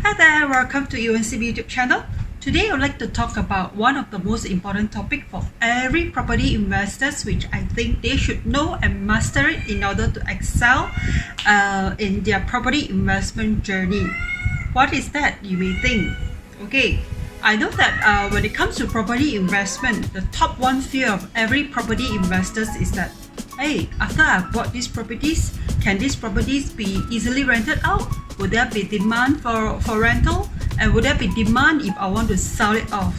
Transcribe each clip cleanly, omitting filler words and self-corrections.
Hi there, welcome to UNCB YouTube channel. Today I would like to talk about one of the most important topic for every property investors, which I think they should know and master it in order to excel in their property investment journey. What is that, you may think? Okay, I know that when it comes to property investment, the top one fear of every property investors is that, hey, after I've bought these properties, can these properties be easily rented out? Would there be demand for rental? And would there be demand if I want to sell it off?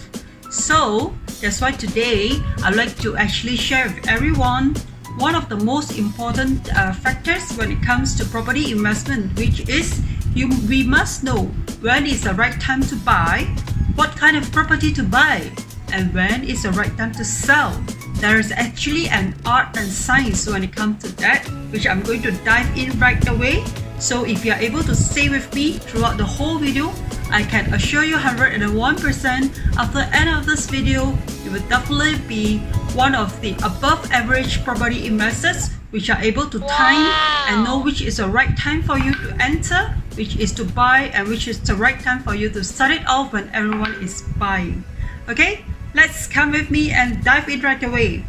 So that's why today I'd like to actually share with everyone one of the most important factors when it comes to property investment, which is we must know when is the right time to buy, what kind of property to buy, and when is the right time to sell. There is actually an art and science when it comes to that, which I'm going to dive in right away. So if you are able to stay with me throughout the whole video, I can assure you 101% after the end of this video, you will definitely be one of the above average property investors which are able to time and know which is the right time for you to enter, which is to buy, and which is the right time for you to start it off when everyone is buying. Okay, let's come with me and dive in right away.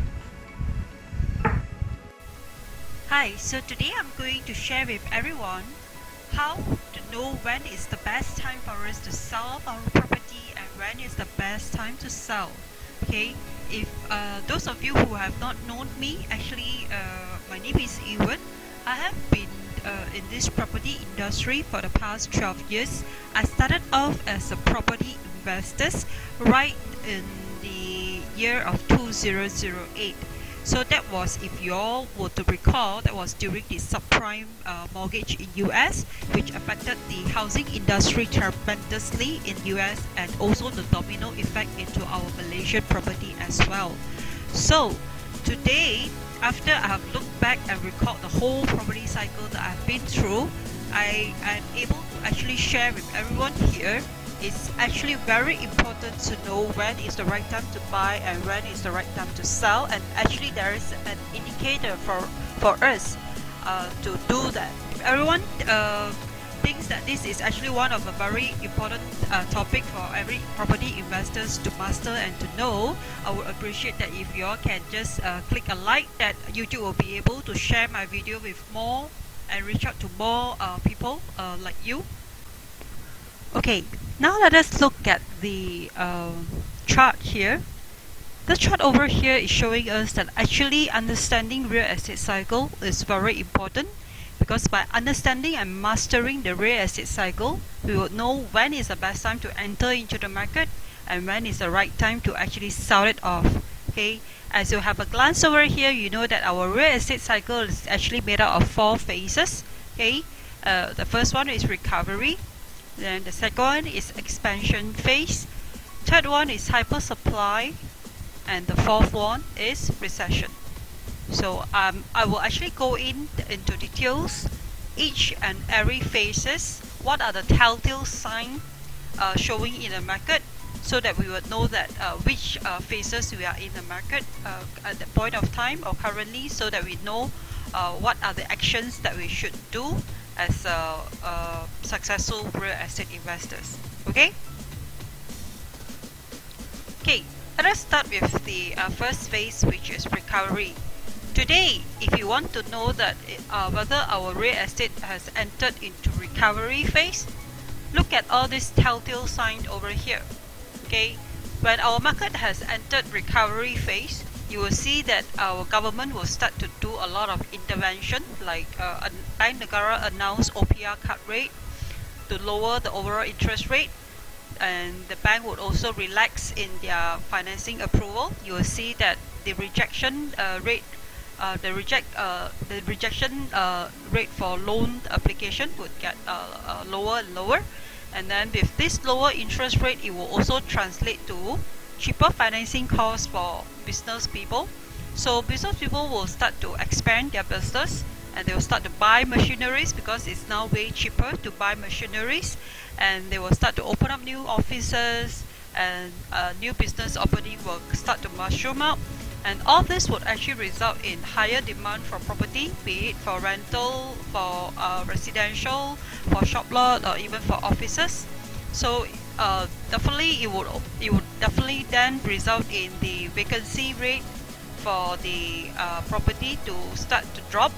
Hi, so today I'm going to share with everyone how to know when is the best time for us to sell off our property and when is the best time to sell. Okay, if those of you who have not known me, actually my name is Ewan. I have been in this property industry for the past 12 years. I started off as a property investor right in the year of 2008. So that was, if you all were to recall, that was during the subprime mortgage in US, which affected the housing industry tremendously in US, and also the domino effect into our Malaysian property as well. So today, after I have looked back and recalled the whole property cycle that I've been through, I am able to actually share with everyone here. It's actually very important to know when is the right time to buy and when is the right time to sell, and actually there is an indicator for us to do that. If everyone thinks that this is actually one of a very important topic for every property investors to master and to know, I would appreciate that if you all can just click a like, that YouTube will be able to share my video with more and reach out to more people like you. Okay, now let us look at the chart here. The chart over here is showing us that actually understanding real estate cycle is very important, because by understanding and mastering the real estate cycle, we will know when is the best time to enter into the market and when is the right time to actually sell it off. Okay, as you have a glance over here, you know that our real estate cycle is actually made up of 4 phases. Okay, the first one is recovery. Then the second one is expansion phase. Third one is hyper supply, and the fourth one is recession. So I will actually go into details each and every phases. What are the telltale signs showing in the market, so that we would know that which phases we are in the market at the point of time or currently, so that we know what are the actions that we should do as successful real estate investors. Okay, let us start with the first phase, which is recovery. Today, if you want to know that whether our real estate has entered into recovery phase, look at all these telltale signs over here. Okay, when our market has entered recovery phase, you will see that our government will start to do a lot of intervention, like Bank Negara announced OPR cut rate to lower the overall interest rate, and the bank would also relax in their financing approval. You will see that the rejection rate, the rejection rate for loan application would get lower and lower, and then with this lower interest rate, it will also translate to cheaper financing costs for business people. So business people will start to expand their business, and they will start to buy machineries, because it's now way cheaper to buy machineries, and they will start to open up new offices, and new business opening will start to mushroom up, and all this would actually result in higher demand for property, be it for rental, for residential, for shop lot, or even for offices. So definitely it would definitely then result in the vacancy rate for the property to start to drop,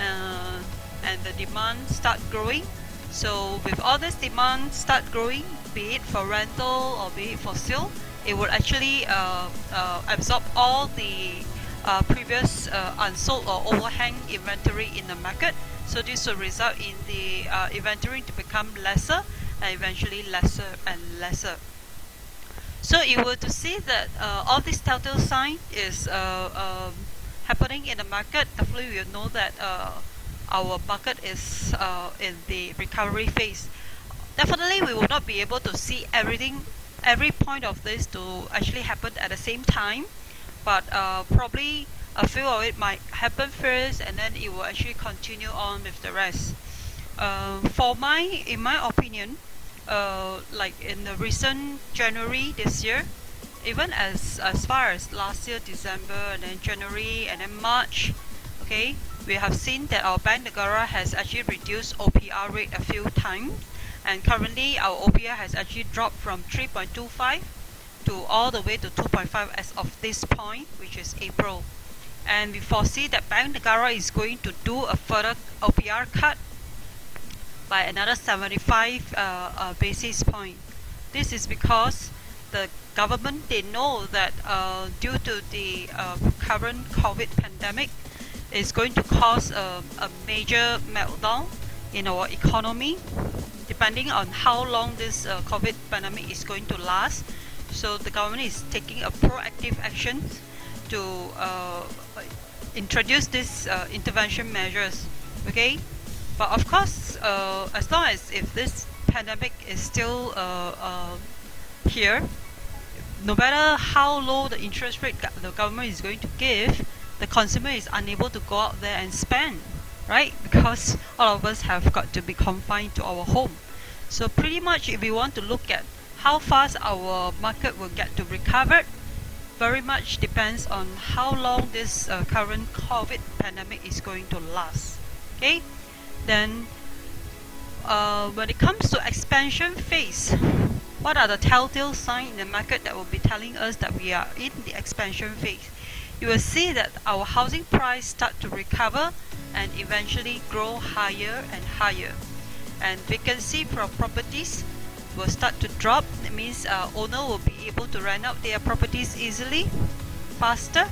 uh, and the demand start growing. So with all this demand start growing, be it for rental or be it for sale, it will actually absorb all the previous unsold or overhang inventory in the market. So this will result in the inventory to become lesser and eventually lesser and lesser. So if you were to see that all this telltale sign is happening in the market, definitely we will know that our market is in the recovery phase. Definitely we will not be able to see everything, every point of this to actually happen at the same time, but probably a few of it might happen first and then it will actually continue on with the rest. In my opinion, like in the recent January this year, even as far as last year December and then January and then March, okay, we have seen that our Bank Negara has actually reduced OPR rate a few times, and currently our OPR has actually dropped from 3.25 to all the way to 2.5 as of this point, which is April. And we foresee that Bank Negara is going to do a further OPR cut by another 75 basis point. This is because the government, they know that due to the current COVID pandemic, is going to cause a major meltdown in our economy, depending on how long this COVID pandemic is going to last. So the government is taking a proactive action to introduce these intervention measures. Okay, but of course, as long as if this pandemic is still here, no matter how low the interest rate the government is going to give, the consumer is unable to go out there and spend, right? Because all of us have got to be confined to our home. So pretty much if we want to look at how fast our market will get to recover, very much depends on how long this current COVID pandemic is going to last. Okay, then when it comes to expansion phase, what are the telltale signs in the market that will be telling us that we are in the expansion phase? You will see that our housing price start to recover and eventually grow higher and higher, and vacancy for properties will start to drop. That means owner will be able to rent out their properties easily, faster,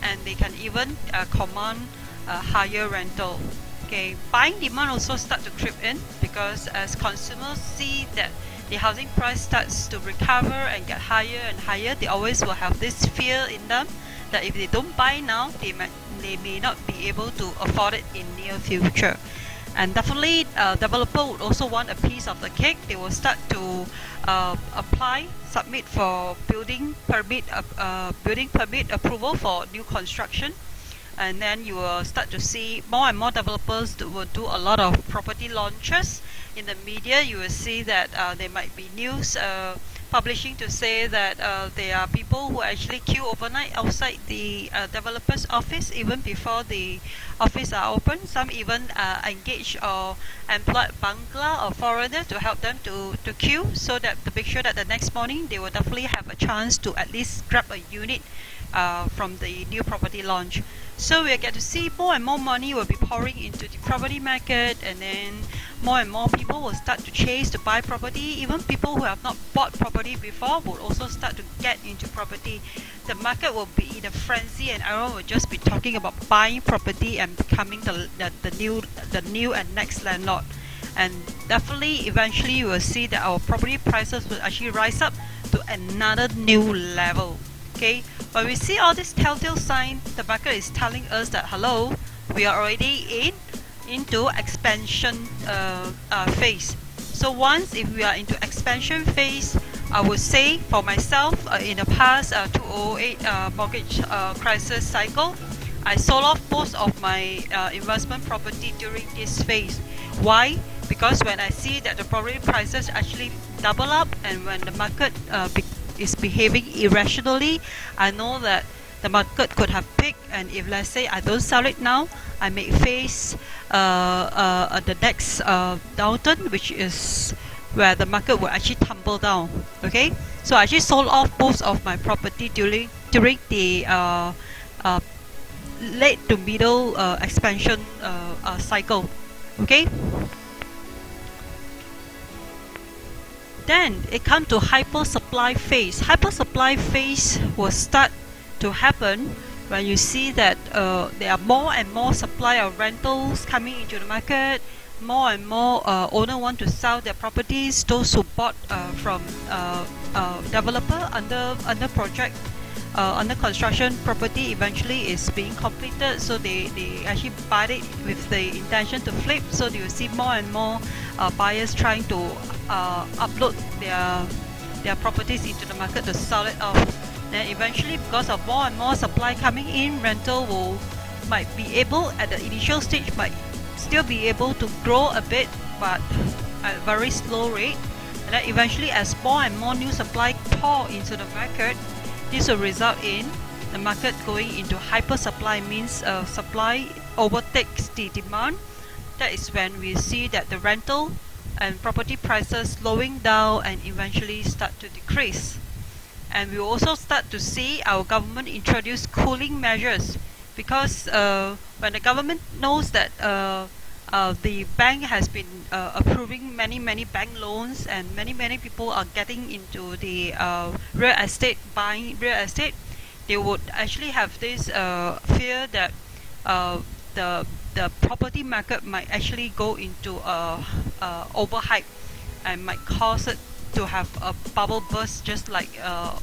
and they can even command a higher rental. Okay, buying demand also start to creep in, because as consumers see that the housing price starts to recover and get higher and higher, they always will have this fear in them that if they don't buy now, they may not be able to afford it in near future. And definitely developer would also want a piece of the cake. They will start to submit for building permit approval for new construction, and then you will start to see more and more developers will do a lot of property launches. In the media, you will see that there might be news publishing to say that there are people who actually queue overnight outside the developer's office even before the office are open. Some even engage or employ Bangla or foreigner to help them to queue, so that to make sure that the next morning they will definitely have a chance to at least grab a unit from the new property launch. So we get to see more and more money will be pouring into the property market, and then more and more people will start to chase to buy property. Even people who have not bought property before will also start to get into property. The market will be in a frenzy, and everyone will just be talking about buying property and becoming the new and next landlord. And definitely eventually you will see that our property prices will actually rise up to another new level. Okay, when we see all this telltale sign, the market is telling us that hello, we are already into expansion phase. So once if we are into expansion phase, I would say for myself, in the past 2008 mortgage crisis cycle, I sold off most of my investment property during this phase. Why? Because when I see that the property prices actually double up, and when the market is behaving irrationally, I know that the market could have peaked, and if let's say I don't sell it now, I may face the next downturn, which is where the market will actually tumble down. Okay, so I actually sold off most of my property during the late to middle expansion cycle. Okay, then it comes to hyper supply phase. Hyper supply phase will start to happen when you see that there are more and more supply of rentals coming into the market. More and more owners want to sell their properties. Those who bought from developer under project, under construction property eventually is being completed, so they actually buy it with the intention to flip. So you will see more and more buyers trying to upload their properties into the market to sell it off. Then eventually, because of more and more supply coming in, rental might be able at the initial stage might still be able to grow a bit, but at a very slow rate. And then eventually, as more and more new supply pour into the market, this will result in the market going into hyper supply, means supply overtakes the demand. That is when we see that the rental and property prices slowing down and eventually start to decrease. And we also start to see our government introduce cooling measures, because when the government knows that the bank has been approving many bank loans, and many people are getting into the real estate, buying real estate, they would actually have this fear that the property market might actually go into overhype and might cause it to have a bubble burst, just like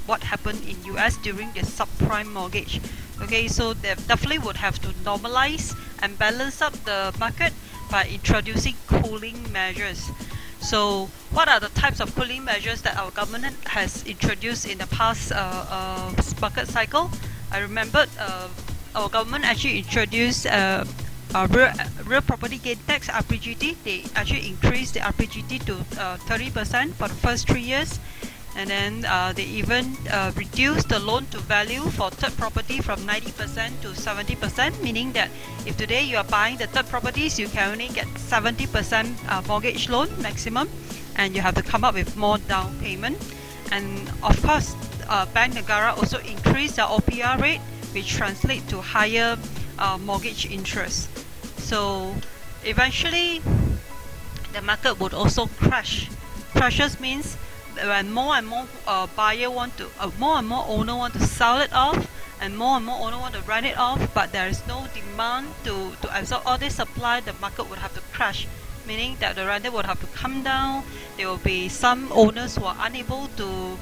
what happened in US during the subprime mortgage. Okay, so they definitely would have to normalize and balance up the market by introducing cooling measures. So what are the types of cooling measures that our government has introduced in the past market cycle? I remembered our government actually introduced real property gain tax, RPGT. They actually increased the RPGT to 30% for the first 3 years, and then they even reduced the loan to value for third property from 90% to 70%, meaning that if today you are buying the third properties, you can only get 70% mortgage loan maximum, and you have to come up with more down payment. And of course, Bank Negara also increased the OPR rate, which translates to higher mortgage interest. So eventually the market would also crash. Crashes means when more and more more and more owner want to sell it off, and more owner want to rent it off, but there is no demand to absorb all this supply, the market would have to crash, meaning that the rental would have to come down. There will be some owners who are unable to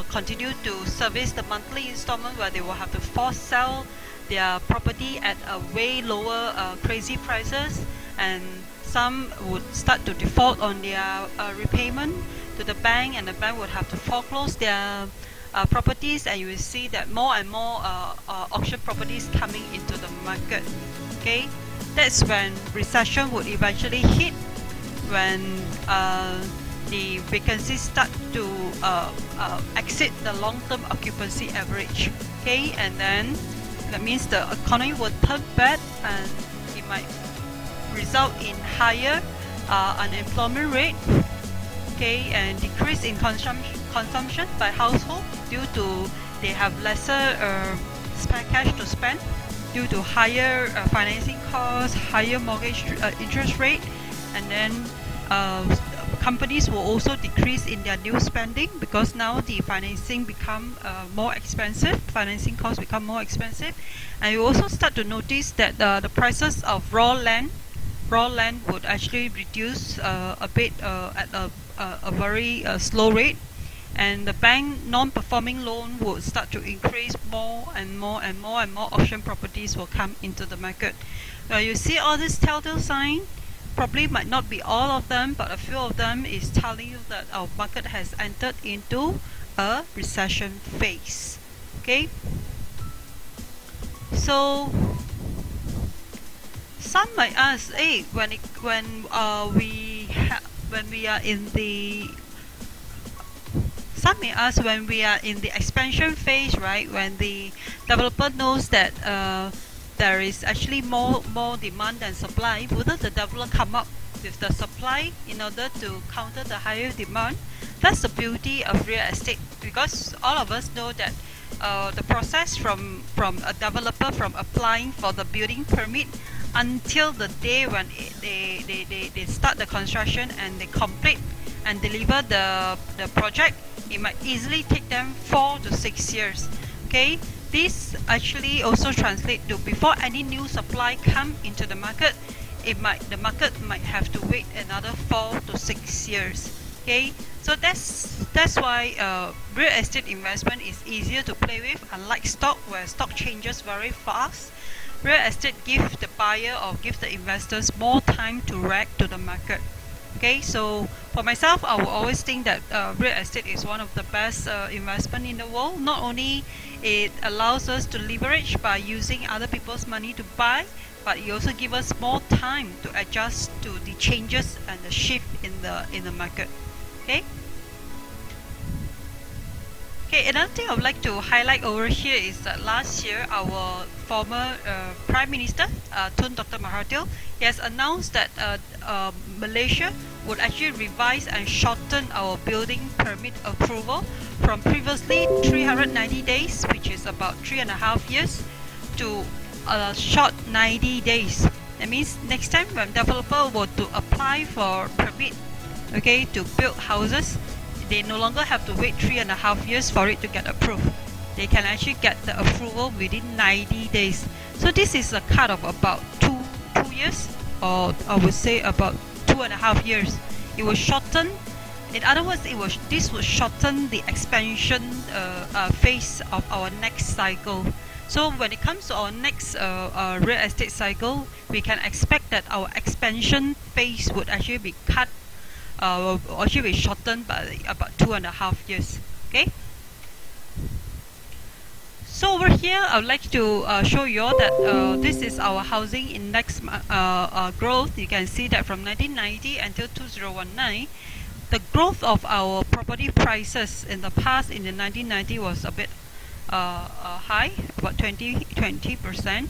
continue to service the monthly installment, where they will have to force sell their property at a way lower crazy prices, and some would start to default on their repayment to the bank, and the bank would have to foreclose their properties, and you will see that more and more auction properties coming into the market. Okay, that's when recession would eventually hit, when the vacancies start to exceed the long-term occupancy average. Okay, and then that means the economy will turn bad, and it might result in higher unemployment rate. Okay, and decrease in consumption by household due to they have lesser spare cash to spend due to higher financing costs, higher mortgage interest rate, and then companies will also decrease in their new spending, because now the financing become more expensive, financing costs become more expensive. And you also start to notice that the prices of raw land would actually reduce a bit at a very slow rate, and the bank non-performing loan would start to increase more and more auction properties will come into the market. Now you see all this telltale sign, probably might not be all of them, but a few of them is telling you that our market has entered into a recession phase. Okay, so some might ask, hey, when we are in the some may ask, when we are in the expansion phase, right, when the developer knows that there is actually more demand than supply, wouldn't the developer come up with the supply in order to counter the higher demand. That's the beauty of real estate, because all of us know that the process from a developer from applying for the building permit until the day when they start the construction and they complete and deliver the project, it might easily take them 4 to 6 years. Okay, this actually also translate to before any new supply come into the market, the market might have to wait another 4 to 6 years. Okay, so that's why real estate investment is easier to play with, unlike stock, where stock changes very fast. Real estate give the buyer or give the investors more time to react to the market. Okay, so for myself, I will always think that real estate is one of the best investment in the world. Not only it allows us to leverage by using other people's money to buy, but it also gives us more time to adjust to the changes and the shift in the market. Okay. Okay, another thing I would like to highlight over here is that last year our former Prime Minister, Tun Dr. Mahathir, he has announced that Malaysia would actually revise and shorten our building permit approval from previously 390 days, which is about 3.5 years, to a short 90 days. That means next time when developer were to apply for permit, okay, to build houses, they no longer have to wait 3.5 years for it to get approved. They can actually get the approval within 90 days. So this is a cut of about two years, or I would say about 2.5 years. It will shorten. In other words, this will shorten the expansion phase of our next cycle. So when it comes to our next real estate cycle, we can expect that our expansion phase would actually be cut. Actually be shortened by about 2.5 years. Okay. So over here, I would like to show you all that this is our housing index growth. You can see that from 1990 until 2019, the growth of our property prices in the past in the 1990 was a bit high, about 20%.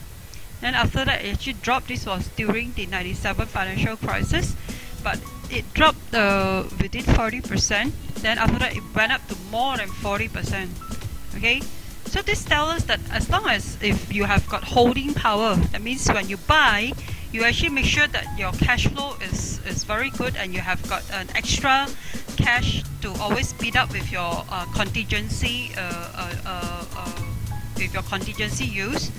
Then after that, it actually dropped. This was during the 97 financial crisis, but it dropped within 40%. Then after that, it went up to more than 40%. Okay, so this tells us that as long as if you have got holding power, that means when you buy, you actually make sure that your cash flow is very good and you have got an extra cash to always speed up with your contingency use.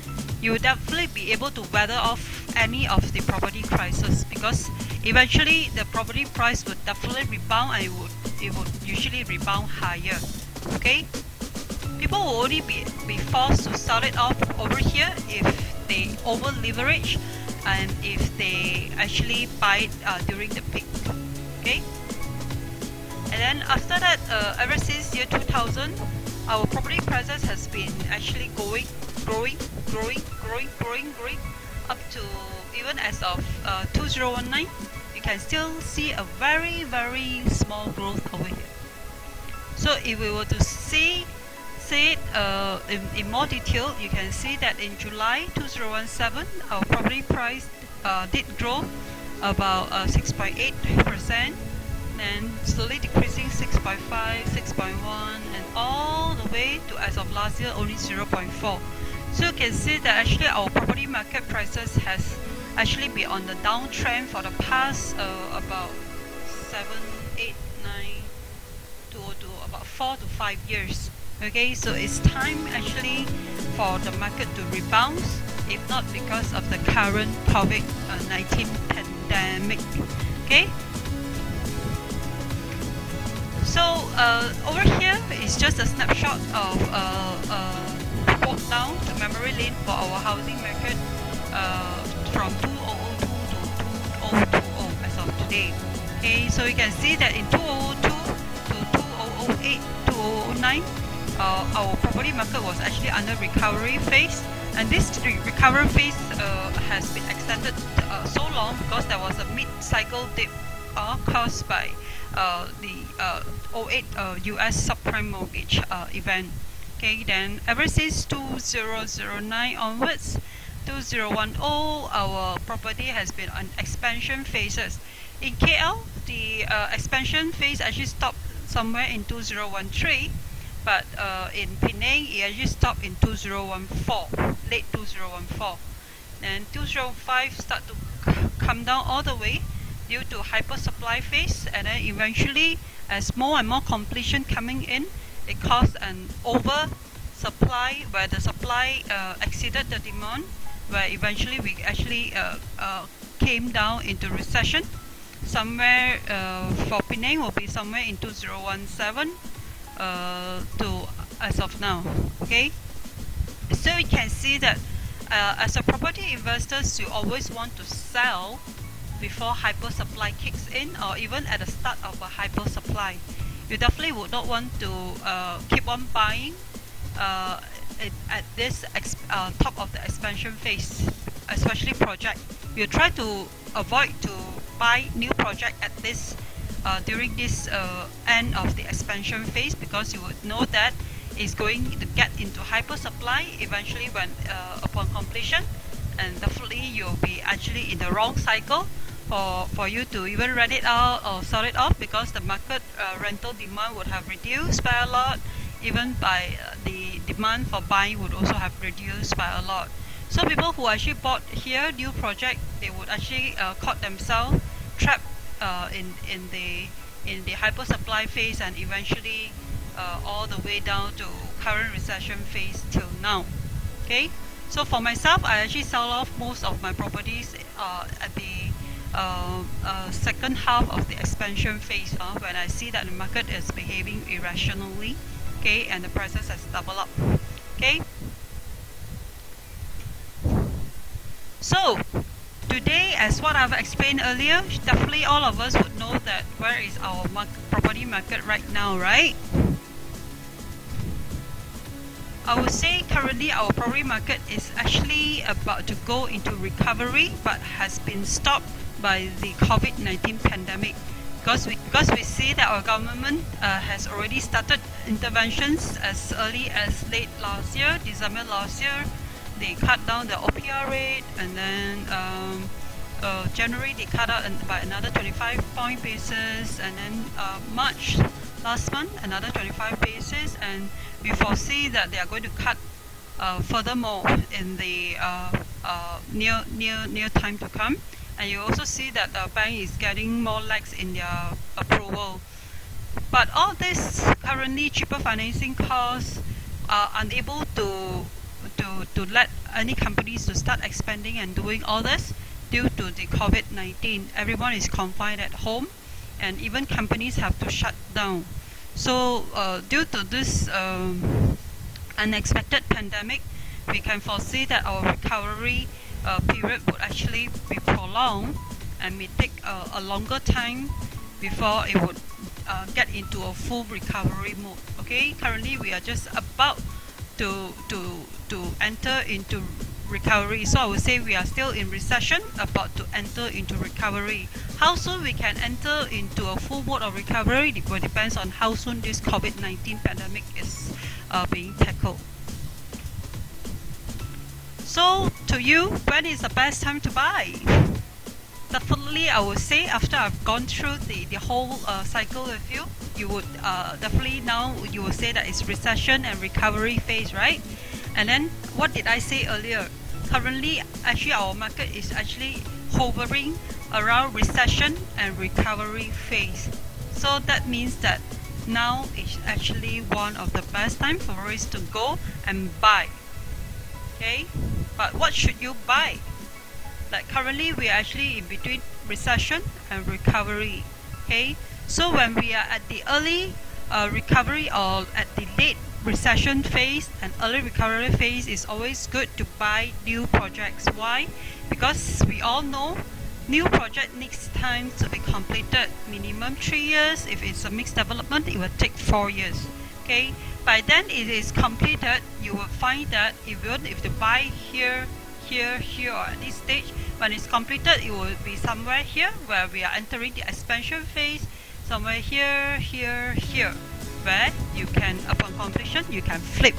You will definitely be able to weather off any of the property crisis, because eventually the property price would definitely rebound, and it would usually rebound higher. Okay, people will only be forced to sell it off over here if they over leverage and if they actually buy it during the peak. Okay, and then after that, ever since year 2000, our property prices has been actually growing up to even as of 2019. You can still see a very small growth over here. So if we were to see it in more detail, you can see that in July 2017, our property price did grow about 6.8%, then slowly decreasing 6.5, 6.1, and all the way to, as of last year, only 0.4. So you can see that actually our property market prices has actually been on the downtrend for the past about 7, 8, 9, 202, about 4 to 5 years. Okay, so it's time actually for the market to rebound, if not because of the current COVID-19 pandemic. Okay. So over here is just a snapshot of walk down to memory lane for our housing market from 2002 to 2020 as of today. Okay, so you can see that in 2002 to 2008, 2009, our property market was actually under recovery phase, and this recovery phase has been extended so long because there was a mid-cycle dip caused by the 08 US subprime mortgage event. Okay, then ever since 2009 onwards, 2010, our property has been on expansion phases. In KL, the expansion phase actually stopped somewhere in 2013, but in Penang, it actually stopped in 2014, late 2014. And 2005 start to come down all the way due to hyper supply phase, and then eventually, as more and more completion coming in, it caused an over supply where the supply exceeded the demand, where eventually we actually came down into recession. Somewhere for Penang will be somewhere in 2017 to as of now. Okay, so you can see that as a property investors, you always want to sell before hyper supply kicks in, or even at the start of a hyper supply. You definitely would not want to keep on buying at this top of the expansion phase, especially project. You try to avoid to buy new project at this during this end of the expansion phase, because you would know that it's going to get into hyper supply eventually when upon completion, and definitely you'll be actually in the wrong cycle for you to even rent it out or sell it off, because the market rental demand would have reduced by a lot, even by the demand for buying would also have reduced by a lot. So people who actually bought here new project, they would actually caught themselves trapped in the hyper supply phase, and eventually all the way down to current recession phase till now. Okay, so for myself, I actually sell off most of my properties at the second half of the expansion phase, when I see that the market is behaving irrationally, okay, and the prices has doubled up. Okay, so today, as what I've explained earlier, definitely all of us would know that where is our property market right now, right? I would say currently our property market is actually about to go into recovery, but has been stopped by the COVID-19 pandemic, because we see that our government has already started interventions as early as late last year, December last year. They cut down the OPR rate, and then January they cut out by another 25 point basis, and then March last month another 25 basis, and we foresee that they are going to cut furthermore in the near time to come. And you also see that the bank is getting more lax in their approval. But all this currently cheaper financing costs are unable to let any companies to start expanding and doing all this due to the COVID-19. Everyone is confined at home, and even companies have to shut down. So due to this unexpected pandemic, we can foresee that our recovery period would actually be prolonged and may take a longer time before it would get into a full recovery mode. Okay, currently we are just about to enter into recovery. So I would say we are still in recession, about to enter into recovery. How soon we can enter into a full mode of recovery, it will depends on how soon this COVID-19 pandemic is being tackled. So to you, when is the best time to buy? Definitely, I would say after I've gone through the whole cycle with you, you would definitely now you will say that it's recession and recovery phase, right? And then what did I say earlier? Currently, actually our market is actually hovering around recession and recovery phase. So that means that now is actually one of the best time for us to go and buy. Okay, but what should you buy? Like currently we are actually in between recession and recovery. Okay, so when we are at the early recovery or at the late recession phase and early recovery phase, is always good to buy new projects. Why? Because we all know new project needs time to be completed, minimum 3 years. If it's a mixed development, it will take 4 years. Okay, by then it is completed, you will find that even if you buy here, or at this stage, when it's completed, it will be somewhere here where we are entering the expansion phase, somewhere here, where you can, upon completion, you can flip.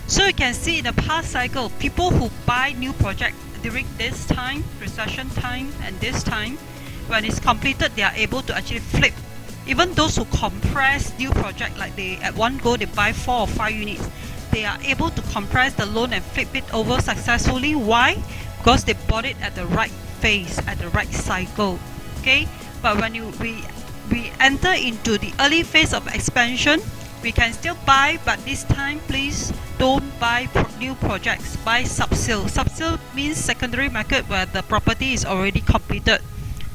So you can see in the past cycle, people who buy new project during this time, recession time, and this time, when it's completed, they are able to actually flip. Even those who compress new project, like they at one go they buy 4 or 5 units, they are able to compress the loan and flip it over successfully. Why? Because they bought it at the right phase, at the right cycle. Okay, but when we enter into the early phase of expansion, we can still buy, but this time please don't buy new projects, buy sub-sale. Sub-sale means secondary market where the property is already completed.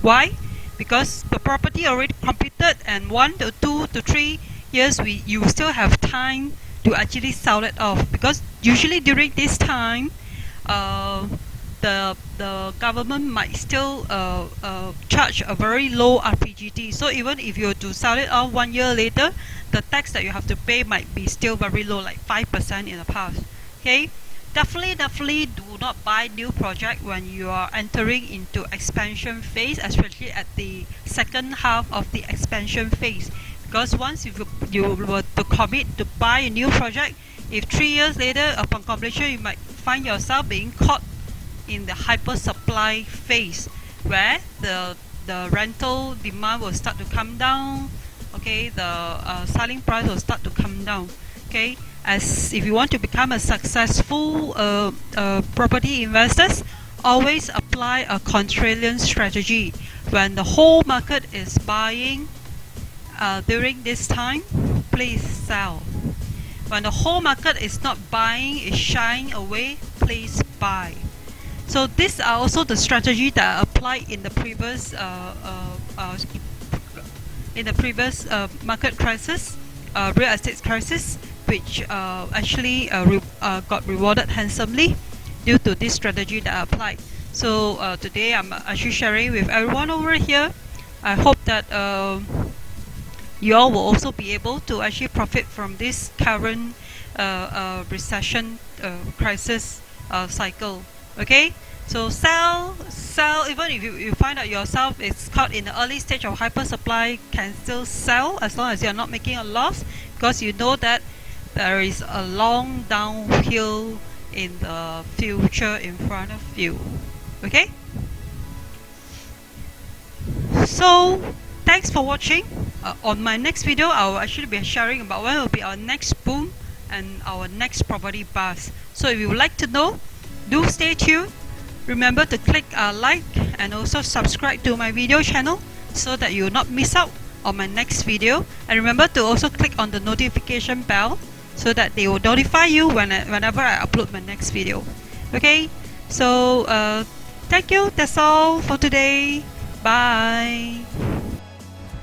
Why? Because the property already completed, and 1 to 2 to 3 years you still have time to actually sell it off, because usually during this time the government might still charge a very low RPGT. So even if you were to sell it off 1 year later, the tax that you have to pay might be still very low, like 5% in the past. Okay, definitely do not buy new project when you are entering into expansion phase, especially at the second half of the expansion phase. Because once you were to commit to buy a new project, if 3 years later upon completion, you might find yourself being caught in the hyper supply phase, where the rental demand will start to come down. Okay, the selling price will start to come down. Okay, as if you want to become a successful property investors, always apply a contrarian strategy. When the whole market is buying during this time, please sell. When the whole market is not buying, is shying away, please buy. So these are also the strategy that I applied in the previous market crisis, real estate crisis, which actually got rewarded handsomely due to this strategy that I applied. So today I'm actually sharing with everyone over here. I hope that you all will also be able to actually profit from this current recession crisis cycle. Okay, so sell, even if you find out yourself is caught in the early stage of hyper supply, can still sell as long as you're not making a loss, because you know that there is a long downhill in the future in front of you. Okay, so thanks for watching. On my next video, I will actually be sharing about when will be our next boom and our next property buzz. So if you would like to know, do stay tuned. Remember to click like and also subscribe to my video channel so that you will not miss out on my next video. And remember to also click on the notification bell so that they will notify you whenever I upload my next video. Okay, so thank you. That's all for today. Bye.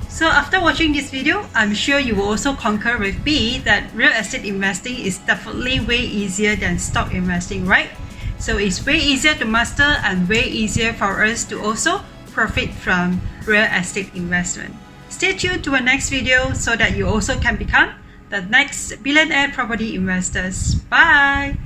So after watching this video, I'm sure you will also concur with me that real estate investing is definitely way easier than stock investing, right? So it's way easier to master and way easier for us to also profit from real estate investment. Stay tuned to our next video so that you also can become the next billionaire property investors. Bye!